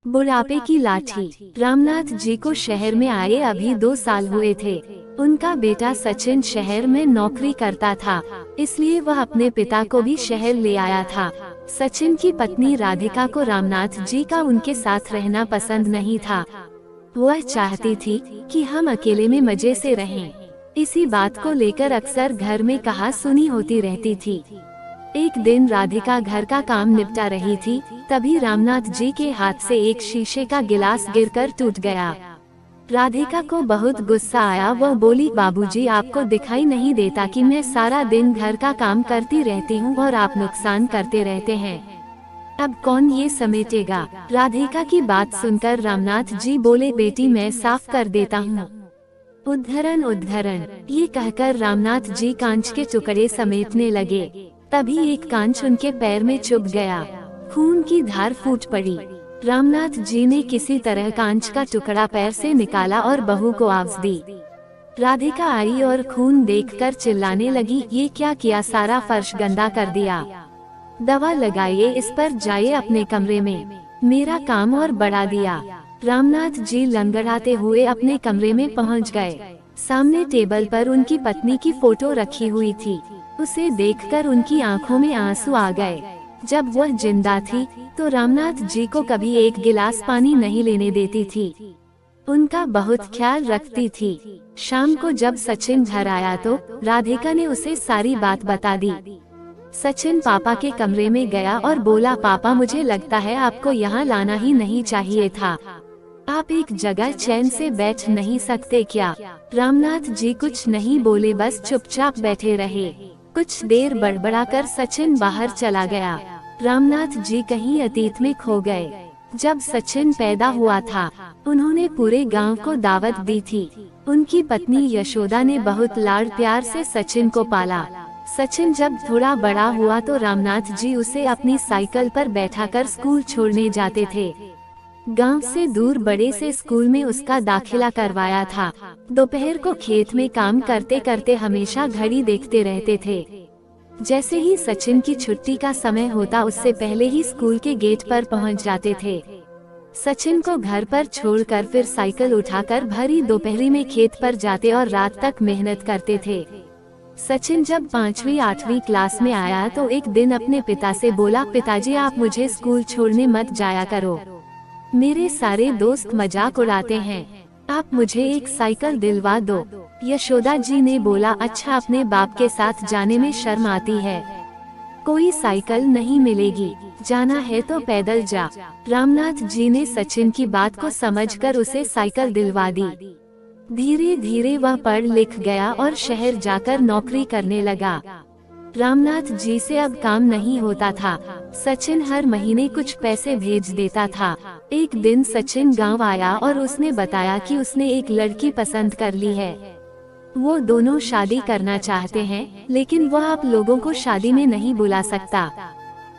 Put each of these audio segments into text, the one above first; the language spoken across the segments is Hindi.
बुढ़ापे की लाठी। रामनाथ जी को शहर में आए अभी 2 साल हुए थे। उनका बेटा सचिन शहर में नौकरी करता था, इसलिए वह अपने पिता को भी शहर ले आया था। सचिन की पत्नी राधिका को रामनाथ जी का उनके साथ रहना पसंद नहीं था। वह चाहती थी कि हम अकेले में मजे से रहें। इसी बात को लेकर अक्सर घर में कहा सुनी होती रहती थी। एक दिन राधिका घर का काम निपटा रही थी, तभी रामनाथ जी के हाथ से एक शीशे का गिलास गिरकर टूट गया। राधिका को बहुत गुस्सा आया। वह बोली, बाबूजी, आपको दिखाई नहीं देता कि मैं सारा दिन घर का काम करती रहती हूँ और आप नुकसान करते रहते हैं। अब कौन ये समेटेगा? राधिका की बात सुनकर रामनाथ जी बोले, बेटी मैं साफ कर देता हूँ। उद्धरण उद्धरण, ये कहकर रामनाथ जी कांच के टुकड़े समेटने लगे। तभी एक कांच उनके पैर में चुभ गया। खून की धार फूट पड़ी। रामनाथ जी ने किसी तरह कांच का टुकड़ा पैर से निकाला और बहू को आवाज दी। राधिका आई और खून देखकर चिल्लाने लगी, ये क्या किया? सारा फर्श गंदा कर दिया। दवा लगाइए, इस पर जाइए अपने कमरे में। मेरा काम और बढ़ा दिया। रामनाथ जी लंगड़ाते हुए अपने कमरे में पहुंच गए। सामने टेबल पर उनकी पत्नी की फोटो रखी हुई थी। उसे देखकर उनकी आंखों में आंसू आ गए। जब वह जिंदा थी तो रामनाथ जी को कभी एक गिलास पानी नहीं लेने देती थी। उनका बहुत ख्याल रखती थी। शाम को जब सचिन घर आया तो राधिका ने उसे सारी बात बता दी। सचिन पापा के कमरे में गया और बोला, पापा, मुझे लगता है आपको यहाँ लाना ही नहीं चाहिए था। आप एक जगह चैन से बैठ नहीं सकते क्या? रामनाथ जी कुछ नहीं बोले, बस चुपचाप बैठे रहे। कुछ देर बड़बड़ाकर सचिन बाहर चला गया। रामनाथ जी कहीं अतीत में खो गए। जब सचिन पैदा हुआ था, उन्होंने पूरे गांव को दावत दी थी। उनकी पत्नी यशोदा ने बहुत लाड़ प्यार से सचिन को पाला। सचिन जब थोड़ा बड़ा हुआ तो रामनाथ जी उसे अपनी साइकिल पर बैठाकर स्कूल छोड़ने जाते थे। गांव से दूर बड़े से स्कूल में उसका दाखिला करवाया था। दोपहर को खेत में काम करते करते हमेशा घड़ी देखते रहते थे। जैसे ही सचिन की छुट्टी का समय होता, उससे पहले ही स्कूल के गेट पर पहुंच जाते थे। सचिन को घर पर छोड़कर फिर साइकिल उठाकर भरी दोपहरी में खेत पर जाते और रात तक मेहनत करते थे। सचिन जब 5वीं 8वीं क्लास में आया तो एक दिन अपने पिता से बोला, पिताजी, आप मुझे स्कूल छोड़ने मत जाया करो। मेरे सारे दोस्त मजाक उड़ाते हैं। आप मुझे एक साइकिल दिलवा दो। यशोदा जी ने बोला, अच्छा, अपने बाप के साथ जाने में शर्म आती है। कोई साइकिल नहीं मिलेगी, जाना है तो पैदल जा। रामनाथ जी ने सचिन की बात को समझकर उसे साइकिल दिलवा दी। धीरे धीरे वह पढ़ लिख गया और शहर जाकर नौकरी करने लगा। रामनाथ जी से अब काम नहीं होता था। सचिन हर महीने कुछ पैसे भेज देता था। एक दिन सचिन गांव आया और उसने बताया कि उसने एक लड़की पसंद कर ली है। वो दोनों शादी करना चाहते हैं, लेकिन वह आप लोगों को शादी में नहीं बुला सकता।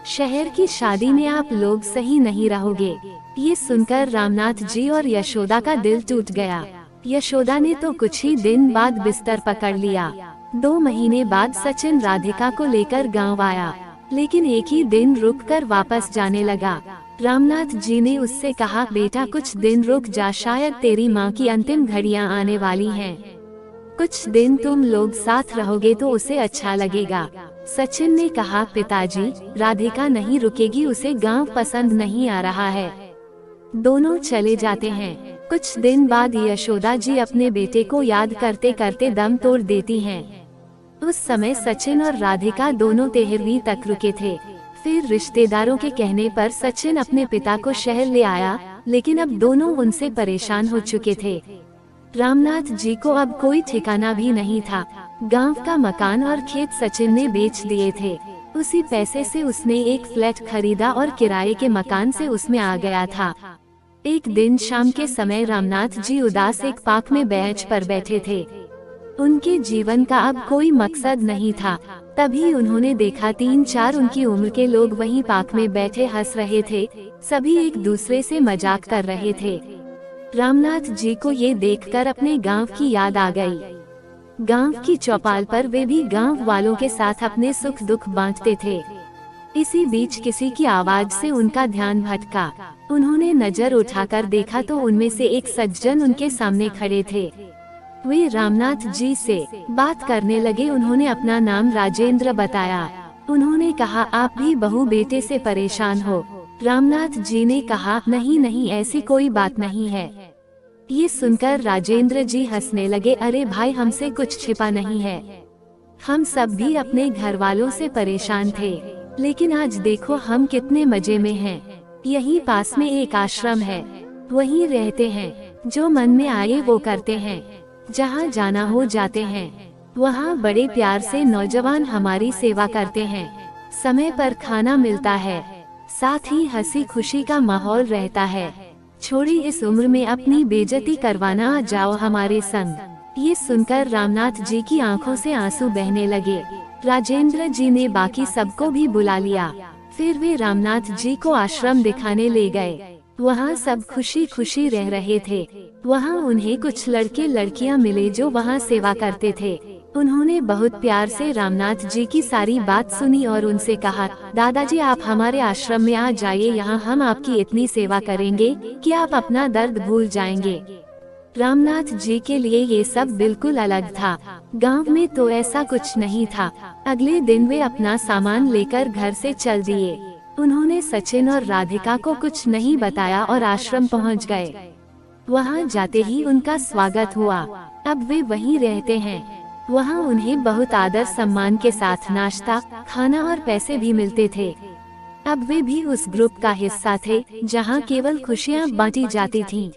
शहर की शादी में आप लोग सही नहीं रहोगे। ये सुनकर रामनाथ जी और यशोदा का दिल टूट गया। यशोदा ने तो कुछ ही दिन बाद बिस्तर पकड़ लिया। 2 महीने बाद सचिन राधिका को लेकर गांव आया, लेकिन एक ही दिन रुककर वापस जाने लगा। रामनाथ जी ने उससे कहा, बेटा, कुछ दिन रुक जा, शायद तेरी माँ की अंतिम घड़ियाँ आने वाली हैं। कुछ दिन तुम लोग साथ रहोगे तो उसे अच्छा लगेगा। सचिन ने कहा, पिताजी, राधिका नहीं रुकेगी, उसे गांव पसंद नहीं आ रहा है। दोनों चले जाते हैं। कुछ दिन बाद यशोदा जी अपने बेटे को याद करते करते दम तोड़ देती हैं। उस समय सचिन और राधिका दोनों 13वीं तक रुके थे। फिर रिश्तेदारों के कहने पर सचिन अपने पिता को शहर ले आया, लेकिन अब दोनों उनसे परेशान हो चुके थे। रामनाथ जी को अब कोई ठिकाना भी नहीं था। गांव का मकान और खेत सचिन ने बेच दिए थे। उसी पैसे से उसने एक फ्लैट खरीदा और किराए के मकान से उसमें आ गया था। एक दिन शाम के समय रामनाथ जी उदास एक पार्क में बेंच पर बैठे थे। उनके जीवन का अब कोई मकसद नहीं था। तभी उन्होंने देखा 3-4 उनकी उम्र के लोग वहीं पार्क में बैठे हंस रहे थे। सभी एक दूसरे से मजाक कर रहे थे। रामनाथ जी को ये देखकर अपने गांव की याद आ गई। गांव की चौपाल पर वे भी गांव वालों के साथ अपने सुख दुख बांटते थे। इसी बीच किसी की आवाज से उनका ध्यान भटका। उन्होंने नजर उठाकर देखा तो उनमें से एक सज्जन उनके सामने खड़े थे। वे रामनाथ जी से बात करने लगे। उन्होंने अपना नाम राजेंद्र बताया। उन्होंने कहा, आप भी बहू बेटे से परेशान हो? रामनाथ जी ने कहा, नहीं नहीं, ऐसी कोई बात नहीं है। ये सुनकर राजेंद्र जी हंसने लगे। अरे भाई, हमसे कुछ छिपा नहीं है। हम सब भी अपने घर वालों से परेशान थे, लेकिन आज देखो हम कितने मजे में हैं। यहीं पास में एक आश्रम है, वहीं रहते हैं। जो मन में आए वो करते हैं, जहाँ जाना हो जाते हैं। वहाँ बड़े प्यार से नौजवान हमारी सेवा करते हैं। समय पर खाना मिलता है, साथ ही हंसी खुशी का माहौल रहता है। छोड़ी इस उम्र में अपनी बेइज्जती करवाना, आ जाओ हमारे संग। ये सुनकर रामनाथ जी की आंखों से आंसू बहने लगे। राजेंद्र जी ने बाकी सबको भी बुला लिया। फिर वे रामनाथ जी को आश्रम दिखाने ले गए। वहाँ सब खुशी खुशी रह रहे थे। वहाँ उन्हें कुछ लड़के लड़कियाँ मिले जो वहाँ सेवा करते थे। उन्होंने बहुत प्यार से रामनाथ जी की सारी बात सुनी और उनसे कहा, दादाजी आप हमारे आश्रम में आ जाइए, यहाँ हम आपकी इतनी सेवा करेंगे कि आप अपना दर्द भूल जाएंगे। रामनाथ जी के लिए ये सब बिल्कुल अलग था। गांव में तो ऐसा कुछ नहीं था। अगले दिन वे अपना सामान लेकर घर से चल दिए। उन्होंने सचिन और राधिका को कुछ नहीं बताया और आश्रम पहुंच गए। वहां जाते ही उनका स्वागत हुआ। अब वे वहीं रहते हैं। वहां उन्हें बहुत आदर सम्मान के साथ नाश्ता, खाना और पैसे भी मिलते थे। अब वे भी उस ग्रुप का हिस्सा थे जहां केवल खुशियां बांटी जाती थीं।